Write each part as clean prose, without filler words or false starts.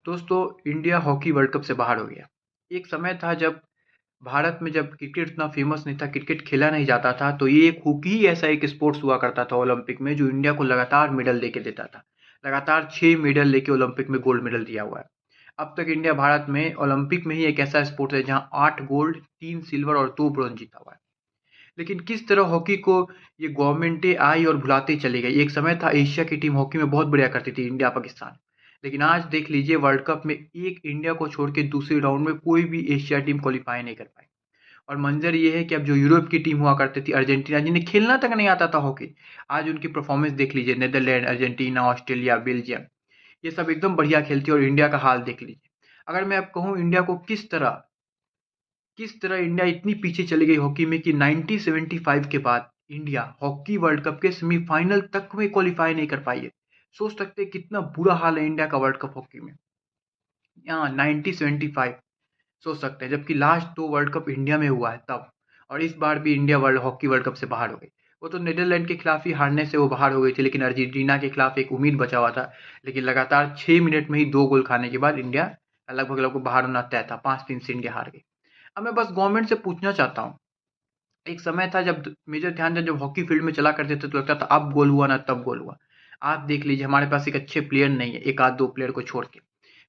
दोस्तों, India hockey world cup से बाहर हो गया। एक समय था जब भारत में जब क्रिकेट उतना फेमस नहीं था, क्रिकेट खेला नहीं जाता था, तो ये एक हॉकी ही ऐसा एक स्पोर्ट्स हुआ करता था ओलंपिक में जो इंडिया को लगातार मेडल लेके देता था। लगातार 6 मेडल लेके ओलंपिक में गोल्ड मेडल दिया हुआ है। अब तक इंडिया भारत में ओलंपिक में ही एक ऐसा स्पोर्ट है जहाँ 8 गोल्ड, 3 सिल्वर और 2 ब्रॉन्ज जीता हुआ है। लेकिन किस तरह हॉकी को ये गवर्नमेंटें आई और भुलाते चली गई। एक समय था एशिया की टीम हॉकी में बहुत बढ़िया करती थी, इंडिया पाकिस्तान। लेकिन आज देख लीजिए वर्ल्ड कप में एक इंडिया को छोड़ के दूसरे राउंड में कोई भी एशिया टीम क्वालिफाई नहीं कर पाई। और मंजर ये है कि अब जो यूरोप की टीम हुआ करती थी अर्जेंटीना, जिन्हें खेलना तक नहीं आता था हॉकी, आज उनकी परफॉर्मेंस देख लीजिए। नीदरलैंड, अर्जेंटीना, ऑस्ट्रेलिया, बेल्जियम, ये सब एकदम बढ़िया खेलती है। और इंडिया का हाल देख लीजिए। अगर मैं अब कहूँ इंडिया को किस तरह इंडिया इतनी पीछे चली गई हॉकी में कि 1975 के बाद इंडिया हॉकी वर्ल्ड कप के सेमीफाइनल तक में क्वालिफाई नहीं कर पाई है। सोच सकते हैं कितना बुरा हाल है इंडिया का वर्ल्ड कप हॉकी में। यहाँ 1975 सोच सकते हैं, जबकि लास्ट 2 वर्ल्ड कप इंडिया में हुआ है तब। और इस बार भी India world hockey world cup से बाहर हो गई। वो तो नीदरलैंड के खिलाफ ही हारने से वो बाहर हो गई थी, लेकिन अर्जेंटीना के खिलाफ एक उम्मीद बचा हुआ था। लेकिन लगातार 6 मिनट में ही 2 गोल खाने के बाद इंडिया लगभग लगभग बाहर होना तय था। 5-3 से इंडिया हार गई। अब मैं बस गवर्नमेंट से पूछना चाहता हूँ, एक समय था जब मेजर ध्यानचंद जब हॉकी फील्ड में चला करते थे तो लगता था अब गोल हुआ ना तब गोल हुआ। आप देख लीजिए हमारे पास एक अच्छे प्लेयर नहीं है, एक आध दो प्लेयर को छोड़ के।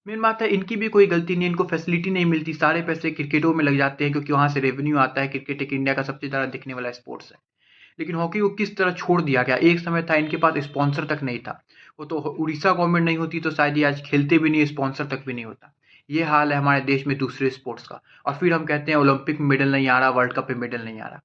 मेन बात है इनकी भी कोई गलती नहीं है, इनको फैसिलिटी नहीं मिलती, सारे पैसे क्रिकेटों में लग जाते हैं क्योंकि वहां से रेवेन्यू आता है। क्रिकेट एक इंडिया का सबसे ज्यादा दिखने वाला स्पोर्ट्स है। लेकिन हॉकी को किस तरह छोड़ दिया गया। एक समय था इनके पास स्पॉन्सर तक नहीं था। वो तो उड़ीसा गवर्नमेंट नहीं होती तो शायद ये आज खेलते भी नहीं, स्पॉन्सर तक भी नहीं होता। ये हाल है हमारे देश में दूसरे स्पोर्ट्स का। और फिर हम कहते हैं ओलंपिक में मेडल नहीं आ रहा, वर्ल्ड कप में मेडल नहीं आ रहा।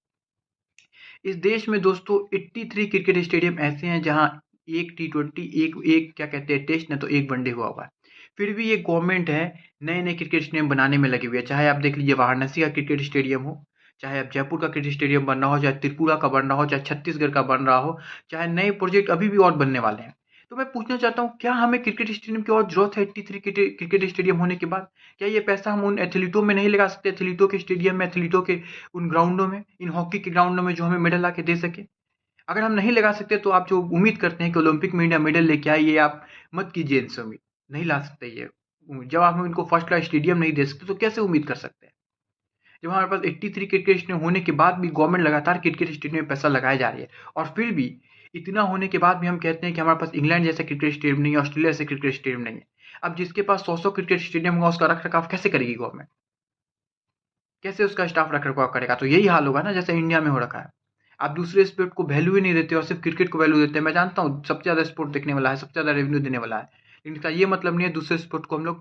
इस देश में दोस्तों 83 क्रिकेट स्टेडियम ऐसे हैं जहां एक टी20, एक एक क्या कहते हैं टेस्ट, न तो एक वनडे हुआ हुआ है। फिर भी ये गवर्नमेंट है नए नए क्रिकेट स्टेडियम बनाने में लगी हुई है। चाहे आप देख लीजिए वाराणसी का क्रिकेट स्टेडियम हो, चाहे अब जयपुर का क्रिकेट स्टेडियम बन रहा हो, चाहे त्रिपुरा का बन रहा हो, चाहे छत्तीसगढ़ का बन रहा हो, चाहे नए प्रोजेक्ट अभी भी और बनने वाले हैं। तो मैं पूछना चाहता हूँ, क्या हमें क्रिकेट स्टेडियम की और जरूरत है 83 क्रिकेट स्टेडियम होने के बाद? क्या ये पैसा हम उन एथलीटों में नहीं लगा सकते, एथलीटों के स्टेडियम में, एथलीटों के उन ग्राउंडों में, इन हॉकी के ग्राउंडों में जो हमें मेडल ला के दे सके? अगर हम नहीं लगा सकते तो आप जो उम्मीद करते हैं कि ओलंपिक में इंडिया मेडल लेके आए, ये आप मत कीजिए इनसे उम्मीद। नहीं ला सकते ये। जब आप हम इनको फर्स्ट क्लास स्टेडियम नहीं दे सकते तो कैसे उम्मीद कर सकते हैं? जब हमारे पास 83 क्रिकेट स्टेडियम होने के बाद भी गवर्नमेंट लगातार क्रिकेट स्टेडियम में पैसा लगाए जा रही है। और फिर भी इतना होने के बाद भी हम कहते हैं कि हमारे पास इंग्लैंड जैसा क्रिकेट स्टेडियम नहीं है, ऑस्ट्रेलिया जैसे क्रिकेट स्टेडियम नहीं है। अब जिसके पास 100 क्रिकेट स्टेडियम होगा उसका रख रखाव कैसे करेगी गवर्नमेंट? कैसे उसका स्टाफ रख रखाव करेगा? तो यही हाल होगा ना जैसे इंडिया में हो रखा है। आप दूसरे स्पोर्ट को वैल्यू ही नहीं देते और सिर्फ क्रिकेट को वैल्यू देते हैं। मैं जानता हूँ सबसे ज्यादा स्पोर्ट देखने वाला है, सबसे ज्यादा रेवेन्यू देने वाला है, लेकिन इसका ये मतलब नहीं है दूसरे स्पोर्ट को हम लोग